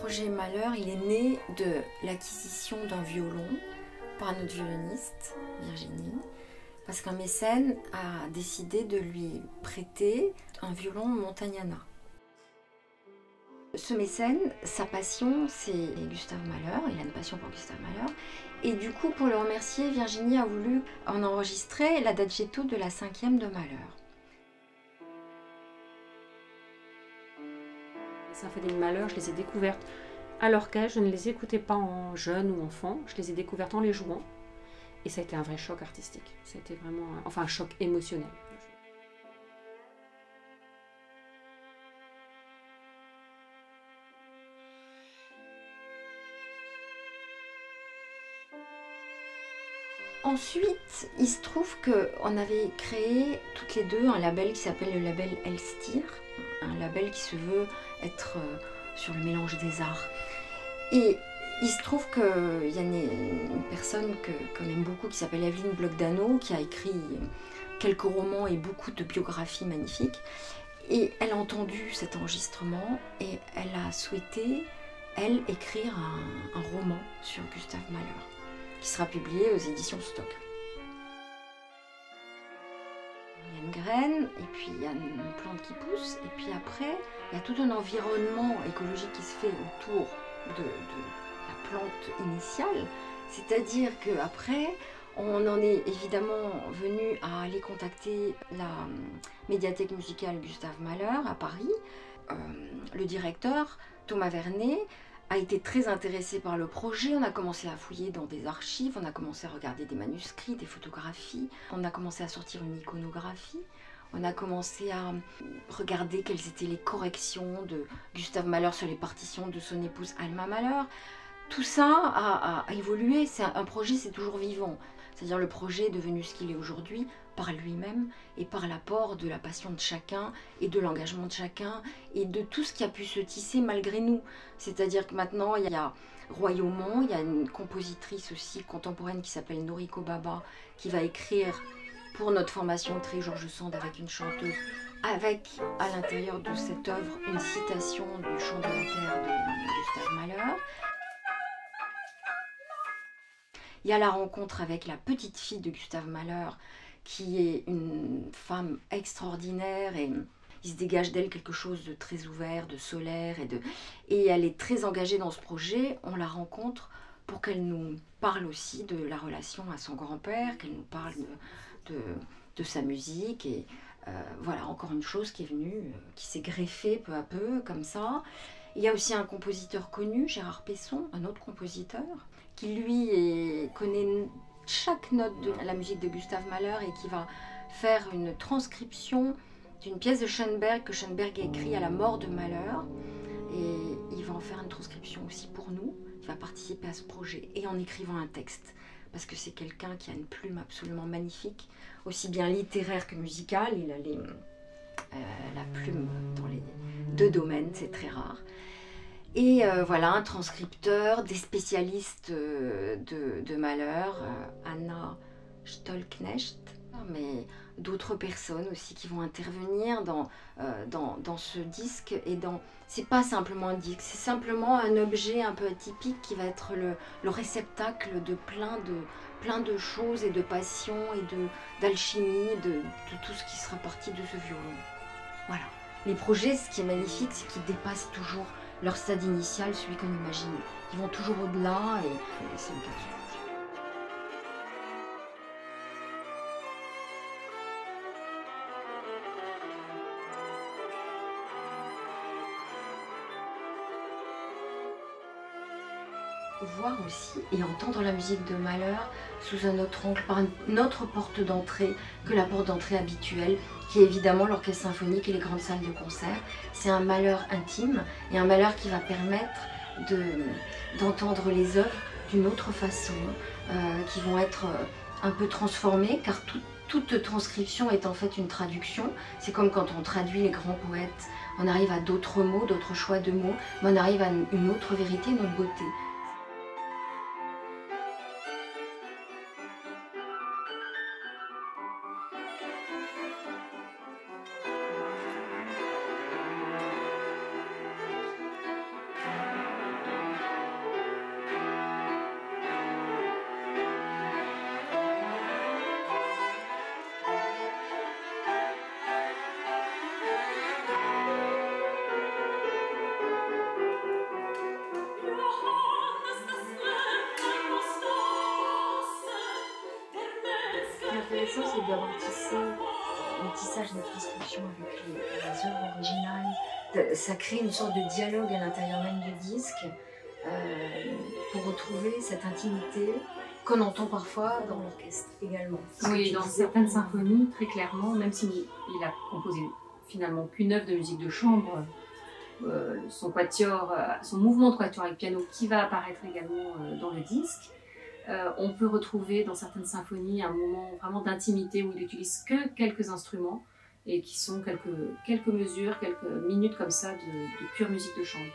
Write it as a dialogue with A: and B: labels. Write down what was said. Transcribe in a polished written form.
A: projet Malheur, il est né de l'acquisition d'un violon par notre violoniste, Virginie, parce qu'un mécène a décidé de lui prêter un violon Montagnana. Ce mécène, sa passion, c'est Gustave Malheur, il a une passion pour Gustave Malheur, et du coup, pour le remercier, Virginie a voulu en enregistrer l'adagietto de la 5e de Malheur.
B: Les symphonies de Malheur, je les ai découvertes à l'orchestre, je ne les écoutais pas en jeune ou enfant, je les ai découvertes en les jouant, et ça a été un vrai choc artistique, ça a été vraiment, un choc émotionnel.
A: Ensuite, il se trouve qu'on avait créé toutes les deux un label qui s'appelle le label Elstir, un label qui se veut être sur le mélange des arts. Et il se trouve qu'il y a une personne qu'on aime beaucoup qui s'appelle Evelyne Bloch-Dano, qui a écrit quelques romans et beaucoup de biographies magnifiques. Et elle a entendu cet enregistrement et elle a souhaité, elle, écrire un roman sur Gustave Malheur, qui sera publié aux éditions Stock. Il y a une graine, et puis il y a une plante qui pousse, et puis après, il y a tout un environnement écologique qui se fait autour de la plante initiale. C'est-à-dire qu'après, on en est évidemment venu à aller contacter la médiathèque musicale Gustave Malheur à Paris. Le directeur, Thomas Vernet, a été très intéressé par le projet. On a commencé à fouiller dans des archives, on a commencé à regarder des manuscrits, des photographies, on a commencé à sortir une iconographie, on a commencé à regarder quelles étaient les corrections de Gustave Malheur sur les partitions de son épouse Alma Malheur. Tout ça a évolué, un projet, c'est toujours vivant. C'est-à-dire le projet est devenu ce qu'il est aujourd'hui par lui-même et par l'apport de la passion de chacun et de l'engagement de chacun et de tout ce qui a pu se tisser malgré nous. C'est-à-dire que maintenant, il y a Royaumont, il y a une compositrice aussi contemporaine qui s'appelle Noriko Baba qui va écrire pour notre formation Tri Georges Sand avec une chanteuse, avec à l'intérieur de cette œuvre une citation du chant de la terre de Gustave Malheur. Il y a la rencontre avec la petite fille de Gustave Malheur, qui est une femme extraordinaire et il se dégage d'elle quelque chose de très ouvert, de solaire et elle est très engagée dans ce projet. On la rencontre pour qu'elle nous parle aussi de la relation à son grand-père, qu'elle nous parle de sa musique et voilà, encore une chose qui est venue, qui s'est greffée peu à peu comme ça. Il y a aussi un compositeur connu, Gérard Pesson, un autre compositeur, qui lui connaît chaque note de la musique de Gustave Malheur et qui va faire une transcription d'une pièce de Schoenberg que Schoenberg a écrite à la mort de Malheur. Et il va en faire une transcription aussi pour nous. Il va participer à ce projet et en écrivant un texte. Parce que c'est quelqu'un qui a une plume absolument magnifique, aussi bien littéraire que musicale. Il a la plume dans les deux domaines, c'est très rare. Et voilà, un transcripteur, des spécialistes de Malheur, Anna Stolknecht, mais d'autres personnes aussi qui vont intervenir dans ce disque. Et c'est pas simplement un disque, c'est simplement un objet un peu atypique qui va être le réceptacle de plein de choses et de passion et d'alchimie, de tout ce qui sera parti de ce violon. Voilà. Les projets, ce qui est magnifique, c'est qu'ils dépassent toujours leur stade initial, celui qu'on imagine. Ils vont toujours au-delà et c'est le cas de ce projet. Voir aussi et entendre la musique de Malheur sous un autre angle, par une autre porte d'entrée que la porte d'entrée habituelle, qui est évidemment l'orchestre symphonique et les grandes salles de concert. C'est un Malheur intime et un Malheur qui va permettre d'entendre les œuvres d'une autre façon, qui vont être un peu transformées, car toute transcription est en fait une traduction. C'est comme quand on traduit les grands poètes, on arrive à d'autres mots, d'autres choix de mots, mais on arrive à une autre vérité, une autre beauté. qui est intéressant, c'est d'avoir tissé le tissage des transcriptions avec les œuvres originales. Ça crée une sorte de dialogue à l'intérieur même du disque pour retrouver cette intimité qu'on entend parfois dans l'orchestre également.
B: Oui, dans certaines symphonies, très clairement, même s'il a composé finalement qu'une œuvre de musique de chambre, son quatuor, son mouvement de quatuor avec piano qui va apparaître également dans le disque, on peut retrouver dans certaines symphonies un moment vraiment d'intimité où il n'utilise que quelques instruments et qui sont quelques mesures, quelques minutes comme ça de pure musique de chambre.